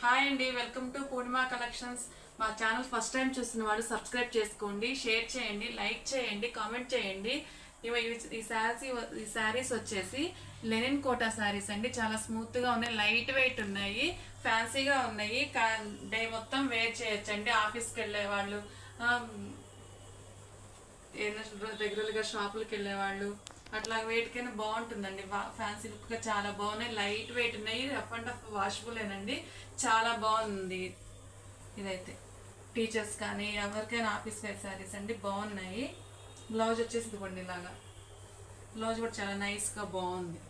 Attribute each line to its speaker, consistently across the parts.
Speaker 1: Hi అండి, welcome to Purnima collections. మా channel first time చూస్తున్న వాళ్ళు సబ్స్క్రైబ్ చేసుకోండి, షేర్ చేయండి, లైక్ చేయండి, కామెంట్ చేయండి. ఈ శారీస్ వచ్చేసి లెనిన్ కోటా శారీస్ అండి. చాలా స్మూత్గా ఉన్నాయి, లైట్ వెయిట్ ఉన్నాయి, ఫ్యాన్సీగా ఉన్నాయి. డే మొత్తం వేర్ చేయొచ్చండి. ఆఫీస్కి వెళ్ళే వాళ్ళు, రెగ్యులర్గా షాపులకు వెళ్ళే వాళ్ళు అట్లా వేటికైనా బాగుంటుందండి. ఫ్యాన్సీ లుక్గా చాలా బాగున్నాయి, లైట్ వెయిట్ ఉన్నాయి, రఫ్ అండ్ టఫ్ వాషబులేనండి. చాలా బాగుంది. ఇదైతే టీచర్స్ కానీ ఎవరికైనా ఆఫీస్ వేర్ శారీస్ అండి, బాగున్నాయి. బ్లౌజ్ వచ్చేసి ఇదిగోండి ఇలాగా. బ్లౌజ్ కూడా చాలా నైస్గా బాగుంది.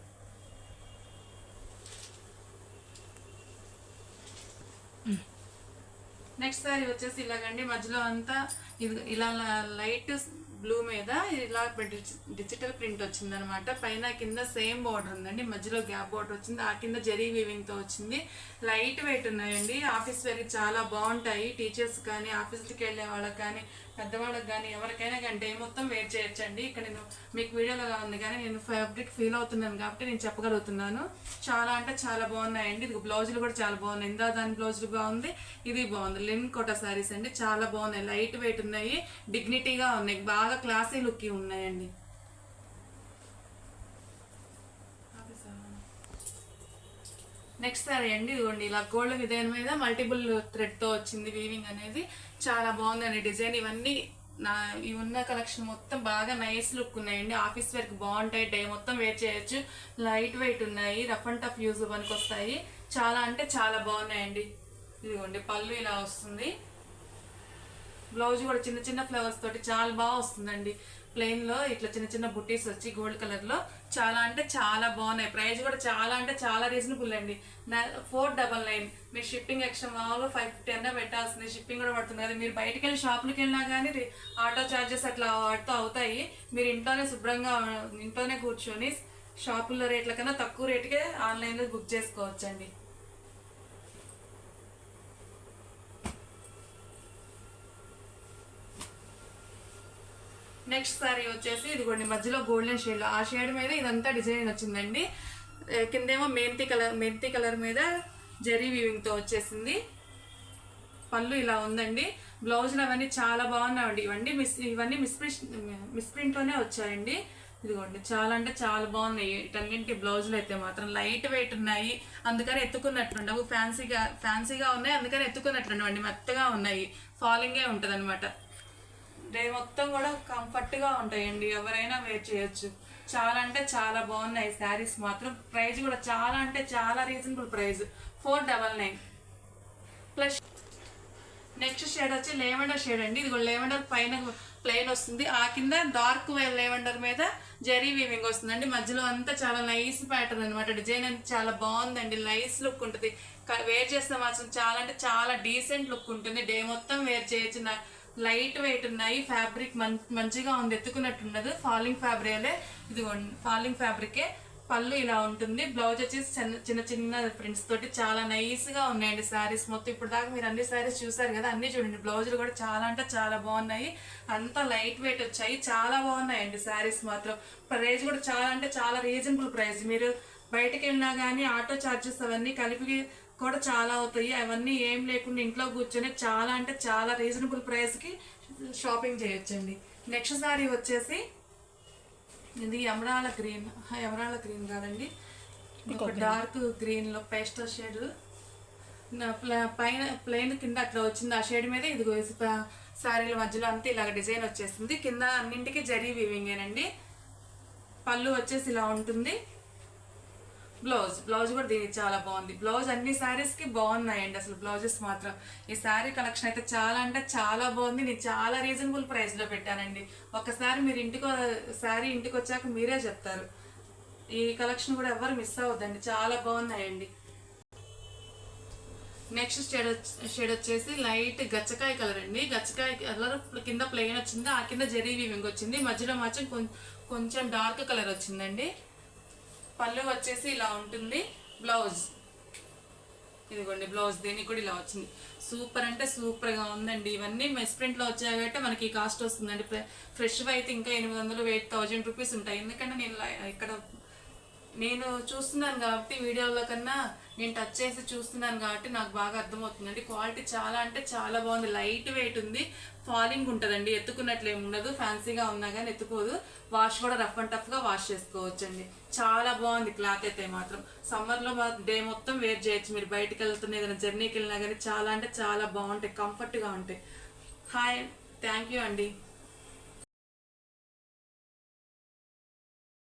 Speaker 1: నెక్స్ట్ శారీ వచ్చేసి ఇలాగండి. మధ్యలో అంతా ఇది ఇలా లైట్ బ్లూ మీద ఇలా డిజిటల్ ప్రింట్ వచ్చింది అనమాట. పైన కింద సేమ్ బార్డర్ ఉందండి, మధ్యలో గ్యాప్ బార్డర్ వచ్చింది, ఆ కింద జరీ వీవింగ్తో వచ్చింది. లైట్ వెయిట్ ఉన్నాయండి, ఆఫీస్ వేర్కి చాలా బాగుంటాయి. టీచర్స్ కానీ ఆఫీస్కి వెళ్ళే వాళ్ళకి కానీ పెద్దవాళ్ళకి కానీ ఎవరికైనా కానీ డే మొత్తం వేర్ చేయొచ్చండి. ఇక్కడ నేను మీకు వీడియోలో ఉంది కానీ నేను ఫ్యాబ్రిక్ ఫీల్ అవుతున్నాను కాబట్టి నేను చెప్పగలుగుతున్నాను. చాలా అంటే చాలా బాగున్నాయండి. ఇది బ్లౌజులు కూడా చాలా బాగున్నాయి. ఇందా దాని బ్లౌజులు బాగుంది, ఇది బాగుంది. లెనిన్ కోటా శారీస్ అండి, చాలా బాగున్నాయి, లైట్ వెయిట్ ఉన్నాయి, డిగ్నిటీగా ఉన్నాయి, బాగా క్లాసీ లుక్ ఉన్నాయండి. నెక్స్ట్ సారీ అండి, ఇదిగోండి ఇలా గోల్డ్ డిజైన్ మీద మల్టిపుల్ థ్రెడ్తో వచ్చింది వీవింగ్ అనేది. చాలా బాగుందండి డిజైన్. ఇవన్నీ ఇవి ఉన్న కలెక్షన్ మొత్తం బాగా నైస్ లుక్ ఉన్నాయండి. ఆఫీస్ వేర్కి బాగుంటాయి, డే మొత్తం వేర్ చేయొచ్చు, లైట్ వెయిట్ ఉన్నాయి, రఫ్ అండ్ టఫ్ యూజ్ పనికి వస్తాయి. చాలా అంటే చాలా బాగున్నాయండి. ఇదిగోండి పళ్ళు ఇలా వస్తుంది, బ్లౌజ్ కూడా చిన్న చిన్న ఫ్లవర్స్ తోటి చాలా బాగా వస్తుందండి. ప్లెయిన్లో ఇట్లా చిన్న చిన్న బుట్టీస్ వచ్చి గోల్డ్ కలర్లో చాలా అంటే చాలా బాగున్నాయి. ప్రైస్ కూడా చాలా అంటే చాలా రీజనబుల్ అండి. 499. మీరు షిప్పింగ్ ఎక్స్ట్రా మామూలుగా 550 అన్నా పెట్టాల్సింది, షిప్పింగ్ కూడా పడుతుంది కదా. మీరు బయటకు వెళ్ళి షాపులకు వెళ్ళినా కానీ ఆటో ఛార్జెస్ అట్లా వాటితో అవుతాయి. మీరు ఇంట్లోనే శుభ్రంగా ఇంట్లోనే కూర్చొని షాపుల్లో రేట్ల కన్నా తక్కువ రేటుకే ఆన్లైన్లో బుక్ చేసుకోవచ్చండి. నెక్స్ట్ సారీ వచ్చేసి ఇదిగోండి మధ్యలో గోల్డెన్ షేడ్, ఆ షేడ్ మీద ఇదంతా డిజైన్ వచ్చిందండి. కిందేమో మెంతి కలర్ మీద జరీ వీవింగ్తో వచ్చేసింది. పళ్ళు ఇలా ఉందండి. బ్లౌజులు అవన్నీ చాలా బాగున్నాయండి. ఇవన్నీ మిస్ప్రింట్లోనే వచ్చాయండి. ఇదిగోండి చాలా అంటే చాలా బాగున్నాయి. వీటన్నింటి బ్లౌజులు అయితే మాత్రం లైట్ వెయిట్ ఉన్నాయి, అందుకని ఎత్తుకున్నట్లుండవు. ఫ్యాన్సీగా ఉన్నాయి, అందుకని ఎత్తుకున్నట్లుండవండి, మెత్తగా ఉన్నాయి, ఫాలింగే ఉంటుంది అనమాట. డే మొత్తం కూడా కంఫర్ట్గా ఉంటాయండి, ఎవరైనా వేర్ చేయొచ్చు. చాలా అంటే చాలా బాగున్నాయి శారీస్ మాత్రం. ప్రైస్ కూడా చాలా అంటే చాలా reasonable price, 499 plus. Next shade వచ్చి లేవెండర్ షేడ్ అండి. ఇది లేవెండర్ పైన ప్లెయిన్ వస్తుంది, ఆ కింద డార్క్ లేవెండర్ మీద జరీ వీవింగ్ వస్తుందండి. మధ్యలో అంతా చాలా నైస్ ప్యాటర్న్ అనమాట. డిజైన్ అంతా చాలా బాగుందండి, నైస్ లుక్ ఉంటుంది. వేర్ చేస్తే మాత్రం చాలా అంటే చాలా డీసెంట్ లుక్ ఉంటుంది. డే మొత్తం వేర్ చేయొచ్చు. లైట్ వెయిట్ ఉన్నాయి, ఫ్యాబ్రిక్ మంచిగా ఉంది, ఎత్తుకున్నట్టుండదు. ఫాలింగ్ ఫ్యాబ్రికే, ఇదిగోండి ఫాలింగ్ ఫ్యాబ్రికే. పళ్ళు ఇలా ఉంటుంది, బ్లౌజ్ వచ్చేసి చిన్న చిన్న ప్రింట్స్ తోటి చాలా నైస్గా ఉన్నాయండి శారీస్ మొత్తం. ఇప్పుడు దాకా మీరు అన్ని శారీస్ చూసారు కదా, అన్ని చూడండి. బ్లౌజులు కూడా చాలా అంటే చాలా బాగున్నాయి, అంతా లైట్ వెయిట్ వచ్చాయి, చాలా బాగున్నాయండి శారీస్ మాత్రం. ప్రైస్ కూడా చాలా అంటే చాలా రీజనబుల్ ప్రైస్. మీరు బయటకు వెళ్ళినా కానీ ఆటో ఛార్జెస్ అవన్నీ కలిపి కూడా చాలా అవుతాయి. అవన్నీ ఏం లేకుండా ఇంట్లో కూర్చొని చాలా అంటే చాలా రీజనబుల్ ప్రైస్కి షాపింగ్ చేయొచ్చండి. నెక్స్ట్ సారీ వచ్చేసి ఇది ఎమరాల గ్రీన్ కాదండి, ఒక డార్క్ గ్రీన్లో పేస్టల్ షేడ్ పైన ప్లెయిన్ కింద అట్లా వచ్చింది. ఆ షేడ్ మీద ఇదిగో శారీల మధ్యలో అంతా ఇలాగ డిజైన్ వచ్చేస్తుంది. కింద అన్నింటికి జరీ వీవింగేనండి. పళ్ళు వచ్చేసి ఇలా ఉంటుంది. బ్లౌజ్ కూడా దీనికి చాలా బాగుంది. బ్లౌజ్ అన్ని శారీస్కి బాగున్నాయండి అసలు బ్లౌజెస్ మాత్రం. ఈ శారీ కలెక్షన్ అయితే చాలా అంటే చాలా బాగుంది. నేను చాలా రీజనబుల్ ప్రైస్లో పెట్టానండి. ఒకసారి మీరు ఇంటికి వచ్చాక మీరే చెప్తారు. ఈ కలెక్షన్ కూడా ఎవరు మిస్ అవ్వద్దండి, చాలా బాగున్నాయండి. నెక్స్ట్ షేడ్ వచ్చేసి లైట్ గచ్చకాయ కలర్ అండి. గచ్చకాయ కలర్ కింద ప్లెయిన్ వచ్చింది, ఆ కింద జరీ వీవింగ్ వచ్చింది, మధ్యలో మాత్రం కొంచెం డార్క్ కలర్ వచ్చిందండి. పళ్ళు వచ్చేసి ఇలా ఉంటుంది. బ్లౌజ్ ఇదిగోండి, బ్లౌజ్ దీనికి కూడా ఇలా వచ్చింది. సూపర్ అంటే సూపర్గా ఉందండి. ఇవన్నీ మెస్ ప్రింట్లో వచ్చాయి కాబట్టి మనకి కాస్ట్ వస్తుందండి. ఫ్రెష్ అయితే ఇంకా 800 1000 రూపీస్ ఉంటాయి. ఎందుకంటే నేను ఇక్కడ నేను చూస్తున్నాను కాబట్టి వీడియోలో కన్నా నేను టచ్ చేసి చూస్తున్నాను కాబట్టి నాకు బాగా అర్థమవుతుందండి. క్వాలిటీ చాలా అంటే చాలా బాగుంది. లైట్ వెయిట్ ఉంది, ఫాలింగ్ ఉంటుందండి, ఎత్తుకున్నట్లు ఏమి ఉండదు. ఫ్యాన్సీగా ఉన్నా కానీ ఎత్తుకోదు. వాష్ కూడా రఫ్ అండ్ టఫ్గా వాష్ చేసుకోవచ్చండి. చాలా బాగుంది క్లాత్ అయితే మాత్రం. సమ్మర్లో డే మొత్తం వేర్ చేయొచ్చు. మీరు బయటకు వెళ్తున్న ఏదైనా జర్నీకి వెళ్ళినా కానీ చాలా అంటే చాలా బాగుంటాయి, కంఫర్ట్గా ఉంటాయి. హాయ్, థ్యాంక్ యూ అండి.